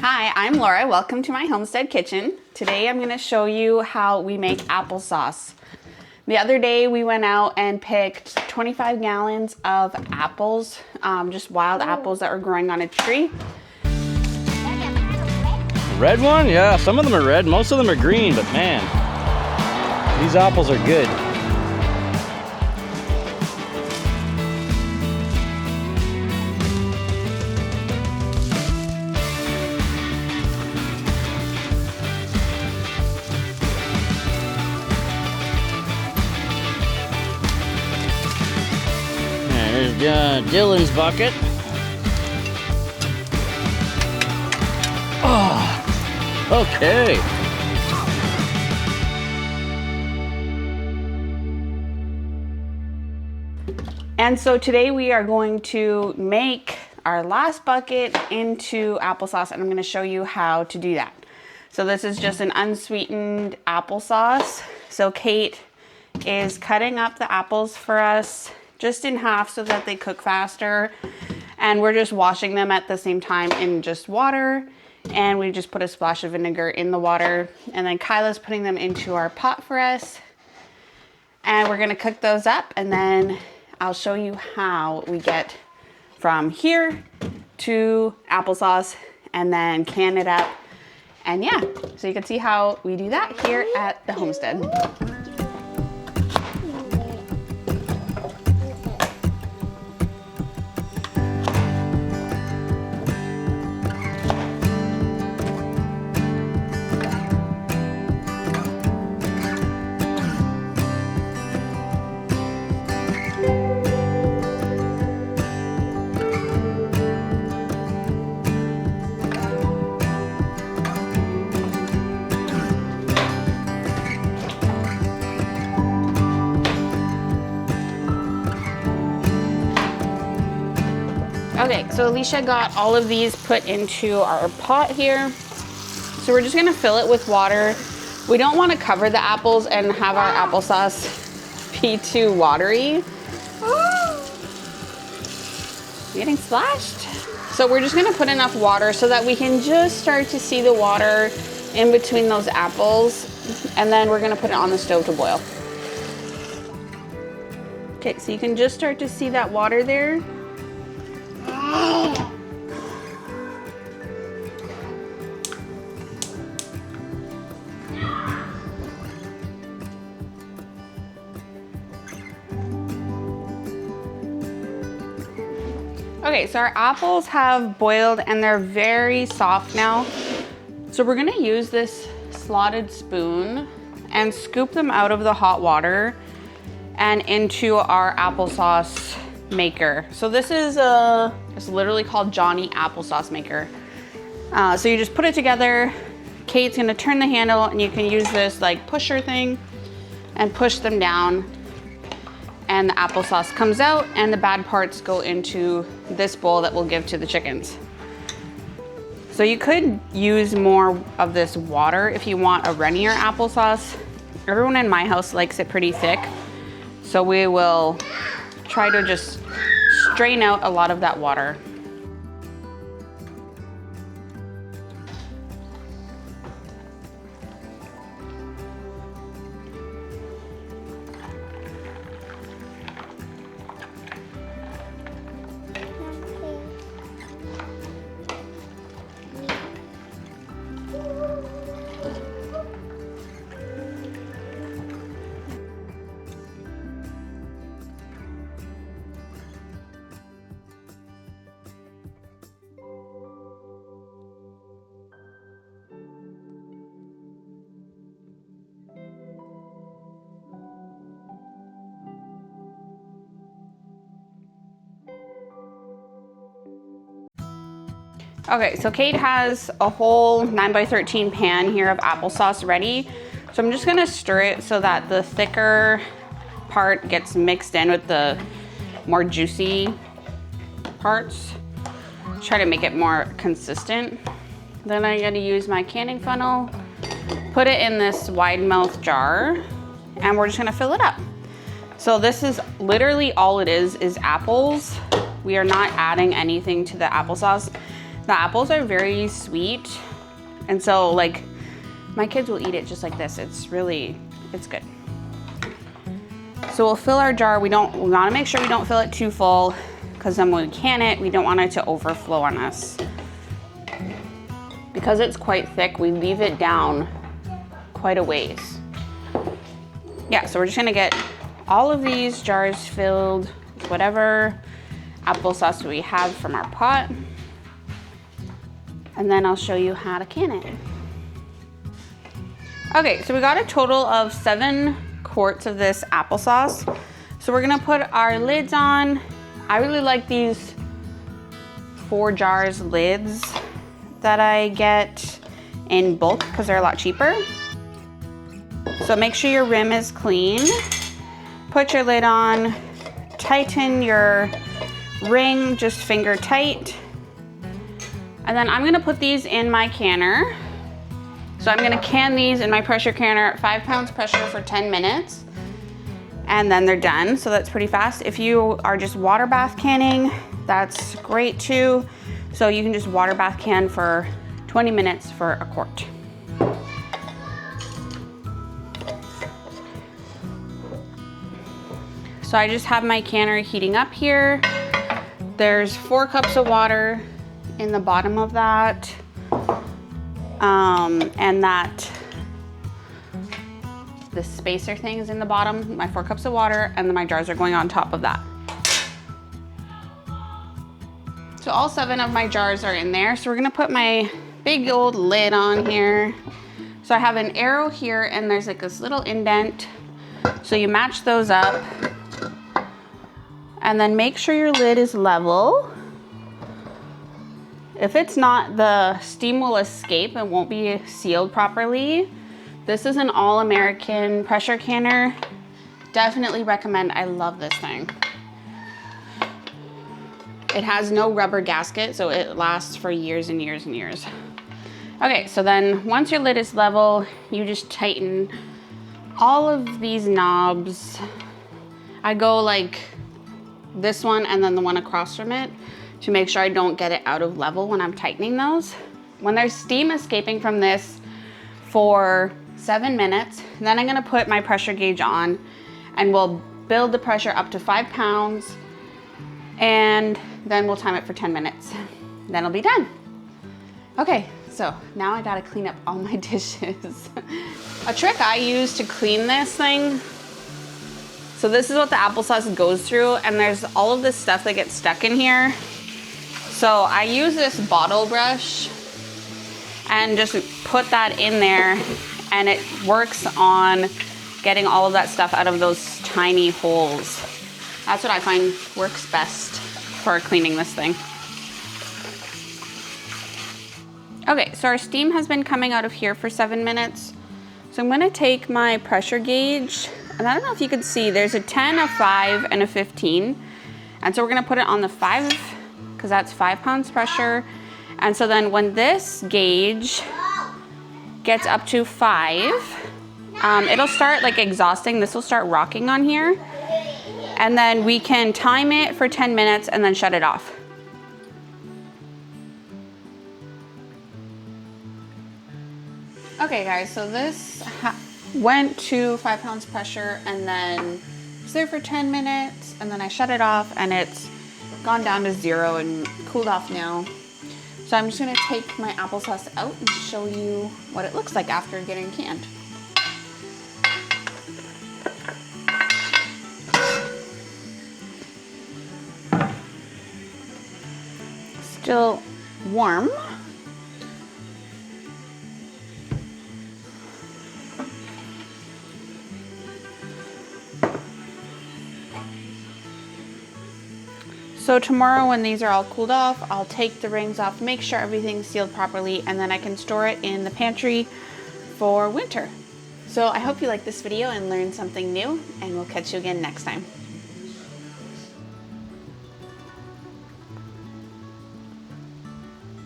Hi, I'm Laura. Welcome to my homestead kitchen. Today I'm going to show you how we make applesauce. The other day we went out and picked 25 gallons of apples, just wild apples that were growing on a tree. Red one? Yeah, some of them are red, most of them are green, but man, these apples are good. There's Dylan's bucket. Oh, okay. And so today we are going to make our last bucket into applesauce, and I'm going to show you how to do that. So this is just an unsweetened applesauce. So Kate is cutting up the apples for us just in half so that they cook faster. And we're just washing them at the same time in just water. And we just put a splash of vinegar in the water. And then Kyla's putting them into our pot for us. And we're gonna cook those up, and then I'll show you how we get from here to applesauce and then can it up. And yeah, so you can see how we do that here at the homestead. Okay, so Alicia got all of these put into our pot here. So we're just gonna fill it with water. We don't wanna cover the apples and have our applesauce be too watery. Getting splashed? So we're just gonna put enough water so that we can just start to see the water in between those apples. And then we're gonna put it on the stove to boil. Okay, so you can just start to see that water there. Okay, so our apples have boiled and they're very soft now. So we're gonna use this slotted spoon and scoop them out of the hot water and into our applesauce maker. So this is it's literally called Johnny Applesauce Maker. So you just put it together. Kate's gonna turn the handle and you can use this like pusher thing and push them down, and the applesauce comes out and the bad parts go into this bowl that we'll give to the chickens. So you could use more of this water if you want a runnier applesauce. Everyone in my house likes it pretty thick. So we will try to just strain out a lot of that water. Okay, so Kate has a whole 9x13 pan here of applesauce ready. So I'm just gonna stir it so that the thicker part gets mixed in with the more juicy parts. Try to make it more consistent. Then I'm gonna use my canning funnel, put it in this wide mouth jar, and we're just gonna fill it up. So this is literally all it is apples. We are not adding anything to the applesauce. The apples are very sweet. And so like my kids will eat it just like this. It's good. So we'll fill our jar. We want to make sure we don't fill it too full, because then when we can it, we don't want it to overflow on us. Because it's quite thick, we leave it down quite a ways. Yeah, so we're just gonna get all of these jars filled with whatever applesauce we have from our pot. And then I'll show you how to can it. Okay, so we got a total of 7 quarts of this applesauce. So we're gonna put our lids on. I really like these 4 jars lids that I get in bulk because they're a lot cheaper. So make sure your rim is clean. Put your lid on, tighten your ring, just finger tight. And then I'm gonna put these in my canner. So I'm gonna can these in my pressure canner at 5 pounds pressure for 10 minutes. And then they're done, so that's pretty fast. If you are just water bath canning, that's great too. So you can just water bath can for 20 minutes for a quart. So I just have my canner heating up here. There's 4 cups of water in the bottom of that. And the spacer thing is in the bottom, my 4 cups of water, and then my jars are going on top of that. So all 7 of my jars are in there. So we're gonna put my big old lid on here. So I have an arrow here and there's like this little indent. So you match those up. And then make sure your lid is level. If it's not, the steam will escape and won't be sealed properly. This is an all-American pressure canner. Definitely recommend. I love this thing. It has no rubber gasket, so it lasts for years and years and years. Okay, so then once your lid is level, you just tighten all of these knobs. I go like this one and then the one across from it to make sure I don't get it out of level when I'm tightening those. When there's steam escaping from this for 7 minutes, then I'm gonna put my pressure gauge on and we'll build the pressure up to 5 pounds and then we'll time it for 10 minutes. Then it'll be done. Okay, so now I gotta clean up all my dishes. A trick I use to clean this thing, so this is what the applesauce goes through, and there's all of this stuff that gets stuck in here. So I use this bottle brush and just put that in there, and it works on getting all of that stuff out of those tiny holes. That's what I find works best for cleaning this thing. Okay, so our steam has been coming out of here for 7 minutes. So I'm gonna take my pressure gauge, and I don't know if you can see, there's a 10, a 5, and a 15. And so we're gonna put it on the 5, because that's 5 pounds pressure. And so then when this gauge gets up to 5, it'll start like exhausting. This will start rocking on here. And then we can time it for 10 minutes and then shut it off. Okay guys, so this went to 5 pounds pressure and then was there for 10 minutes and then I shut it off and it's gone down to 0 and cooled off now. So I'm just gonna take my applesauce out and show you what it looks like after getting canned. Still warm. So tomorrow when these are all cooled off, I'll take the rings off, make sure everything's sealed properly, and then I can store it in the pantry for winter. So I hope you liked this video and learned something new, and we'll catch you again next time.